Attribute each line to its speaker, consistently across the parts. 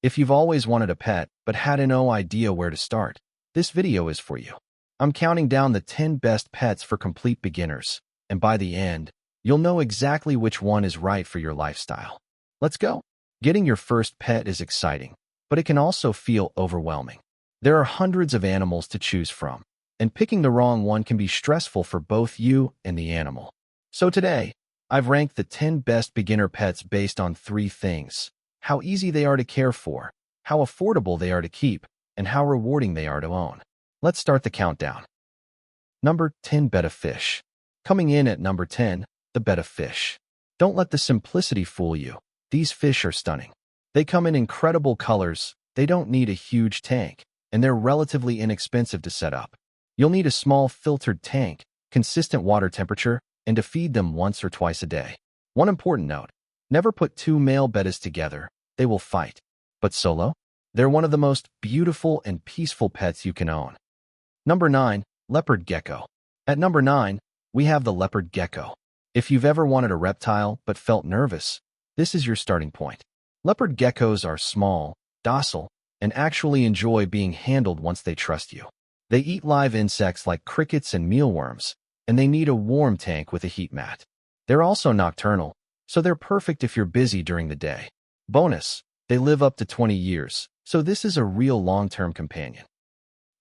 Speaker 1: If you've always wanted a pet but had no idea where to start, this video is for you. I'm counting down the 10 best pets for complete beginners, and by the end, you'll know exactly which one is right for your lifestyle. Let's go. Getting your first pet is exciting, but it can also feel overwhelming. There are hundreds of animals to choose from, and picking the wrong one can be stressful for both you and the animal. So today, I've ranked the 10 best beginner pets based on 3 things: how easy they are to care for, how affordable they are to keep, and how rewarding they are to own. Let's start the countdown. Number 10. Betta Fish. Coming in at number 10, the Betta Fish. Don't let the simplicity fool you. These fish are stunning. They come in incredible colors, they don't need a huge tank, and they're relatively inexpensive to set up. You'll need a small filtered tank, consistent water temperature, and to feed them once or twice a day. One important note: never put 2 male bettas together, they will fight. But solo? They're one of the most beautiful and peaceful pets you can own. Number 9. Leopard Gecko. At number 9, we have the Leopard Gecko. If you've ever wanted a reptile but felt nervous, this is your starting point. Leopard geckos are small, docile, and actually enjoy being handled once they trust you. They eat live insects like crickets and mealworms, and they need a warm tank with a heat mat. They're also nocturnal, so they're perfect if you're busy during the day. Bonus: they live up to 20 years, so this is a real long-term companion.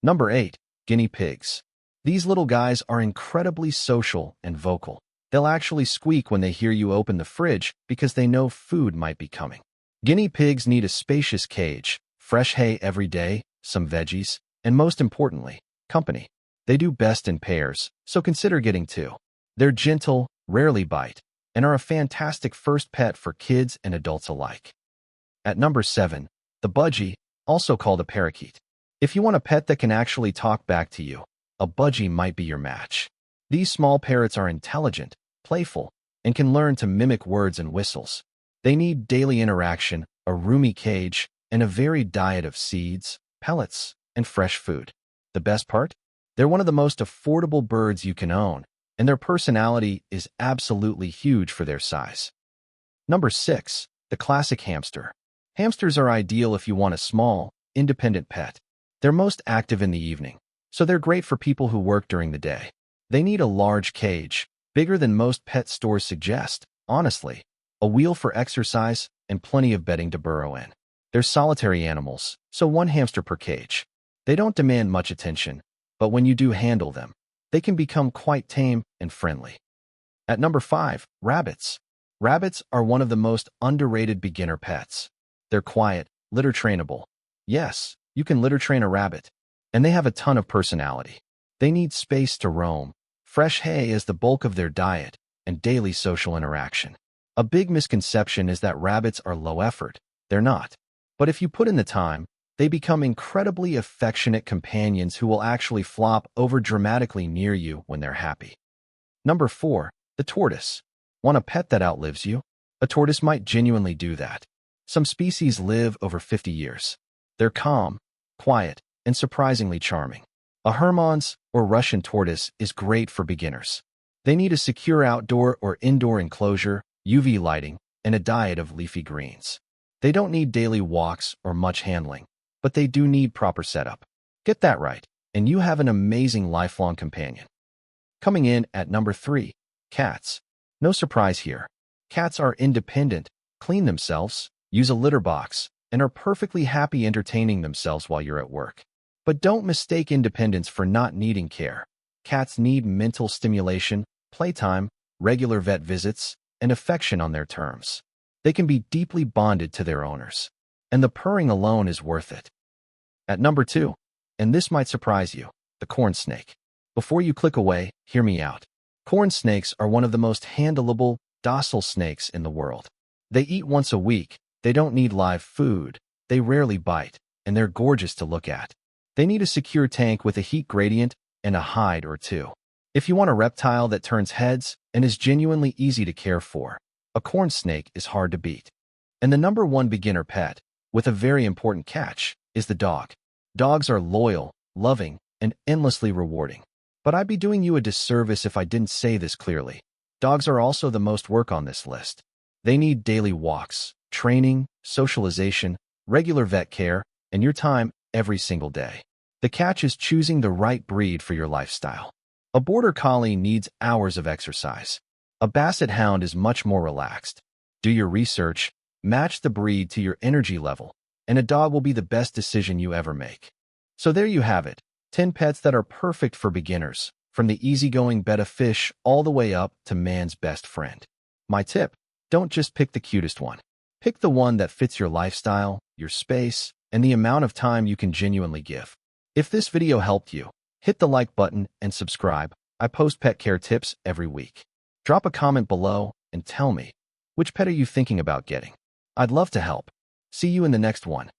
Speaker 1: Number 8. Guinea Pigs. These little guys are incredibly social and vocal. They'll actually squeak when they hear you open the fridge because they know food might be coming. Guinea pigs need a spacious cage, fresh hay every day, some veggies, and most importantly, company. They do best in pairs, so consider getting 2. They're gentle, rarely bite, and are a fantastic first pet for kids and adults alike. At number 7, the Budgie, also called a parakeet. If you want a pet that can actually talk back to you, a Budgie might be your match. These small parrots are intelligent, playful, and can learn to mimic words and whistles. They need daily interaction, a roomy cage, and a varied diet of seeds, pellets, and fresh food. The best part? They're one of the most affordable birds you can own, and their personality is absolutely huge for their size. Number 6. The classic hamster. Hamsters are ideal if you want a small, independent pet. They're most active in the evening, so they're great for people who work during the day. They need a large cage, bigger than most pet stores suggest, honestly, a wheel for exercise, and plenty of bedding to burrow in. They're solitary animals, so 1 hamster per cage. They don't demand much attention, but when you do handle them, they can become quite tame and friendly. At number 5, rabbits. Rabbits are one of the most underrated beginner pets. They're quiet, litter trainable. Yes, you can litter train a rabbit, and they have a ton of personality. They need space to roam, fresh hay is the bulk of their diet, and daily social interaction. A big misconception is that rabbits are low effort. They're not. But if you put in the time, they become incredibly affectionate companions who will actually flop over dramatically near you when they're happy. Number 4. The tortoise. Want a pet that outlives you? A tortoise might genuinely do that. Some species live over 50 years. They're calm, quiet, and surprisingly charming. A Hermann's or Russian tortoise is great for beginners. They need a secure outdoor or indoor enclosure, UV lighting, and a diet of leafy greens. They don't need daily walks or much handling, but they do need proper setup. Get that right, and you have an amazing lifelong companion. Coming in at number 3, cats. No surprise here. Cats are independent, clean themselves, use a litter box, and are perfectly happy entertaining themselves while you're at work. But don't mistake independence for not needing care. Cats need mental stimulation, playtime, regular vet visits, and affection on their terms. They can be deeply bonded to their owners, and the purring alone is worth it. At number 2, and this might surprise you, the corn snake. Before you click away, hear me out. Corn snakes are one of the most handleable, docile snakes in the world. They eat once a week, they don't need live food, they rarely bite, and they're gorgeous to look at. They need a secure tank with a heat gradient and a hide or 2. If you want a reptile that turns heads and is genuinely easy to care for, a corn snake is hard to beat. And the number 1 beginner pet, with a very important catch, is the dog. Dogs are loyal, loving, and endlessly rewarding. But I'd be doing you a disservice if I didn't say this clearly. Dogs are also the most work on this list. They need daily walks, training, socialization, regular vet care, and your time every single day. The catch is choosing the right breed for your lifestyle. A Border Collie needs hours of exercise. A Basset Hound is much more relaxed. Do your research, match the breed to your energy level, and a dog will be the best decision you ever make. So there you have it, 10 pets that are perfect for beginners, from the easygoing Betta Fish all the way up to man's best friend. My tip, don't just pick the cutest one. Pick the one that fits your lifestyle, your space, and the amount of time you can genuinely give. If this video helped you, hit the like button and subscribe. I post pet care tips every week. Drop a comment below and tell me, which pet are you thinking about getting? I'd love to help. See you in the next one.